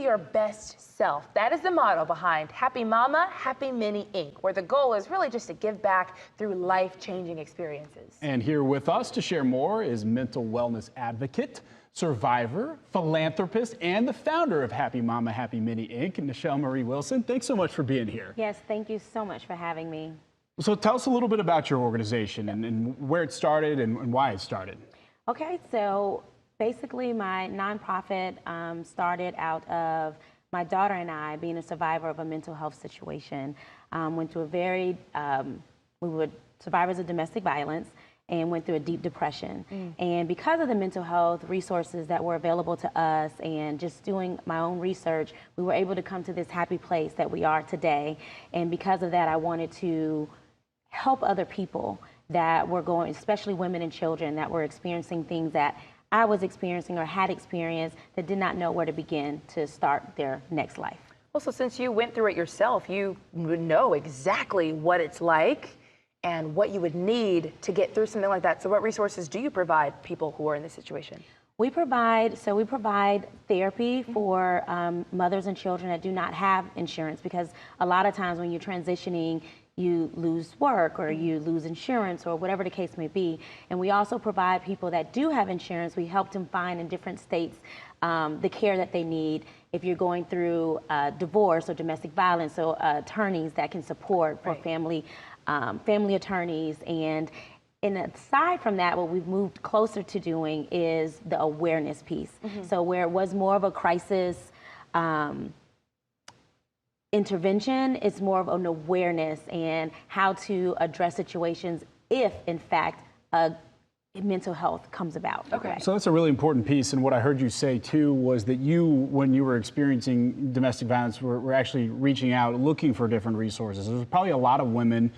your best self. That is the motto behind Happy Mama, Happy Mini Inc., where the goal is really just to give back through life-changing experiences. And here with us to share more is mental wellness advocate, survivor, philanthropist, and the founder of Happy Mama, Happy Mini Inc., Nichelle Marie Wilson. Thanks so much for being here. Yes, thank you so much for having me. So tell us a little bit about your organization and where it started and why it started. Okay, so basically my nonprofit started out of my daughter and I being a survivor of a mental health situation. Went through a very, we were survivors of domestic violence and went through a deep depression. And because of the mental health resources that were available to us and just doing my own research, we were able to come to this happy place that we are today. And because of that, I wanted to help other people that were going, especially women and children that were experiencing things that I was experiencing or had experienced that did not know where to begin to start their next life. Well, so since you went through it yourself, you would know exactly what it's like and what you would need to get through something like that. So what resources do you provide people who are in this situation? We provide therapy for mothers and children that do not have insurance, because a lot of times when you're transitioning, you lose work or you lose insurance or whatever the case may be. And we also provide people that do have insurance. We help them find in different states the care that they need. If you're going through divorce or domestic violence, so attorneys that can support for family attorneys. And aside from that, what we've moved closer to doing is the awareness piece. So where it was more of a crisis intervention, it's more of an awareness and how to address situations if, in fact, mental health comes about. Okay. So that's a really important piece. And what I heard you say, too, was that you, when you were experiencing domestic violence, were actually reaching out, looking for different resources. There's probably a lot of women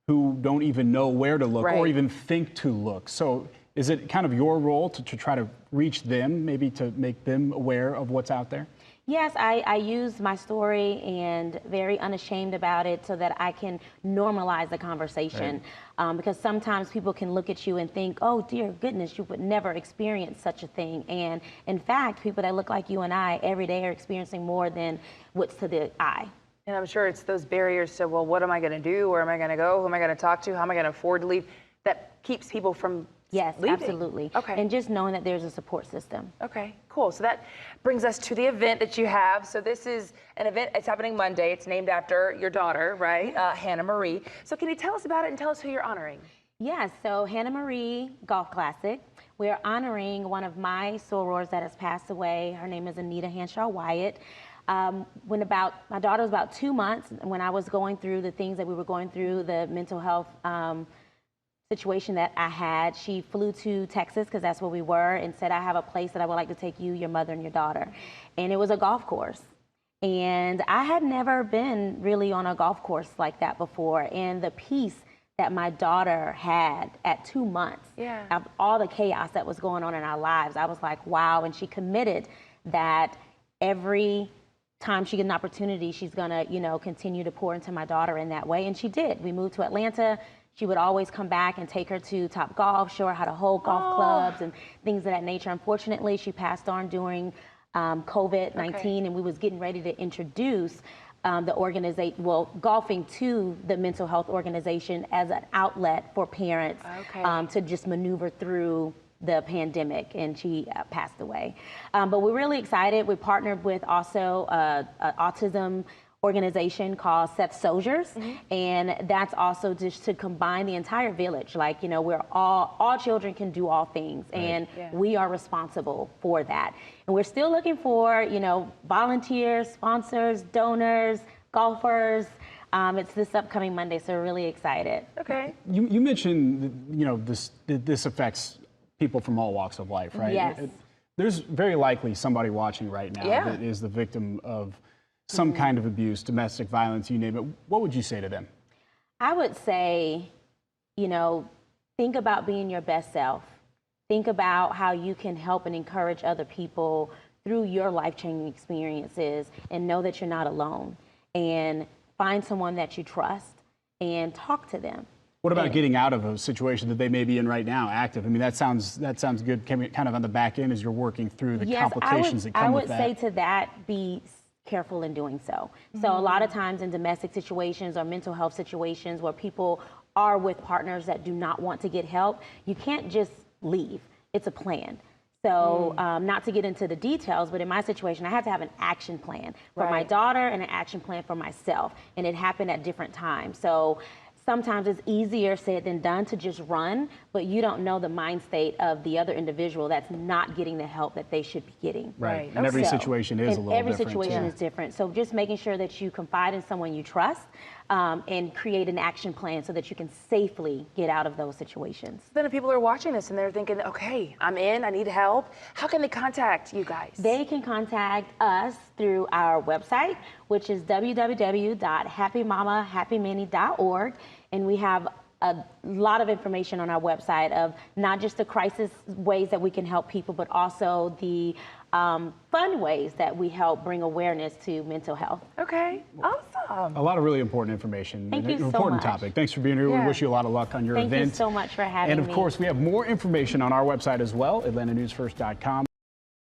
who don't even know where to look or even think to look. So is it kind of your role to try to reach them, maybe to make them aware of what's out there? Yes, I use my story and very unashamed about it so that I can normalize the conversation. Because sometimes people can look at you and think, oh dear goodness, you would never experience such a thing. And in fact, people that look like you and I every day are experiencing more than what's to the eye. And I'm sure it's those barriers to, well, what am I going to do? Where am I going to go? Who am I going to talk to? How am I going to afford to leave? That keeps people from leaving. Absolutely. Okay. And just knowing that there's a support system. Okay, cool. So that brings us to the event that you have. So this is an event, it's happening Monday. It's named after your daughter, right? Hannah Marie. So can you tell us about it and tell us who you're honoring? Yes, so Hannah Marie Golf Classic. We're honoring one of my sorors that has passed away. Her name is Anita Hanshaw Wyatt. My daughter was about 2 months, when I was going through the things that we were going through, the mental health situation that I had, she flew to Texas, because that's where we were, and said, I have a place that I would like to take you, your mother, and your daughter. And it was a golf course. And I had never been really on a golf course like that before. And the peace that my daughter had at 2 months, of all the chaos that was going on in our lives, I was like, wow. And she committed that every time she gets an opportunity, she's gonna, continue to pour into my daughter in that way. And she did. We moved to Atlanta. She would always come back and take her to Top Golf, show her how to hold golf clubs and things of that nature. Unfortunately, she passed on during COVID-19, and we was getting ready to introduce the organization, golfing to the mental health organization as an outlet for parents to just maneuver through the pandemic, and she passed away. But we're really excited. We partnered with also an autism organization called Seth Soldiers, and that's also just to combine the entire village. Like, we're all children can do all things, and we are responsible for that. And we're still looking for, volunteers, sponsors, donors, golfers. It's this upcoming Monday, so we're really excited. Okay. You mentioned, this affects people from all walks of life, right? Yes. There's very likely somebody watching right now that is the victim of some kind of abuse, domestic violence, you name it. What would you say to them? I would say, think about being your best self. Think about how you can help and encourage other people through your life-changing experiences, and know that you're not alone. And find someone that you trust and talk to them. What about getting out of a situation that they may be in right now, active? I mean, that sounds good, kind of on the back end as you're working through the complications that come with that. I would say to that, careful in doing so. So a lot of times in domestic situations or mental health situations where people are with partners that do not want to get help, you can't just leave. It's a plan. So not to get into the details, but in my situation, I had to have an action plan for my daughter and an action plan for myself. And it happened at different times. So sometimes it's easier said than done to just run, but you don't know the mind state of the other individual that's not getting the help that they should be getting. Right. And every situation is a little different. Every situation is different. So just making sure that you confide in someone you trust and create an action plan so that you can safely get out of those situations. Then if people are watching this and they're thinking, okay, I'm in, I need help, how can they contact you guys? They can contact us through our website, which is www.happymamahappyminnie.org. And we have a lot of information on our website of not just the crisis ways that we can help people, but also the fun ways that we help bring awareness to mental health. Okay, awesome. A lot of really important information. Thank you so important much. topic. Thanks for being here. We wish you a lot of luck on your event. Thank you so much for having me. And of course, we have more information on our website as well, atlantanewsfirst.com.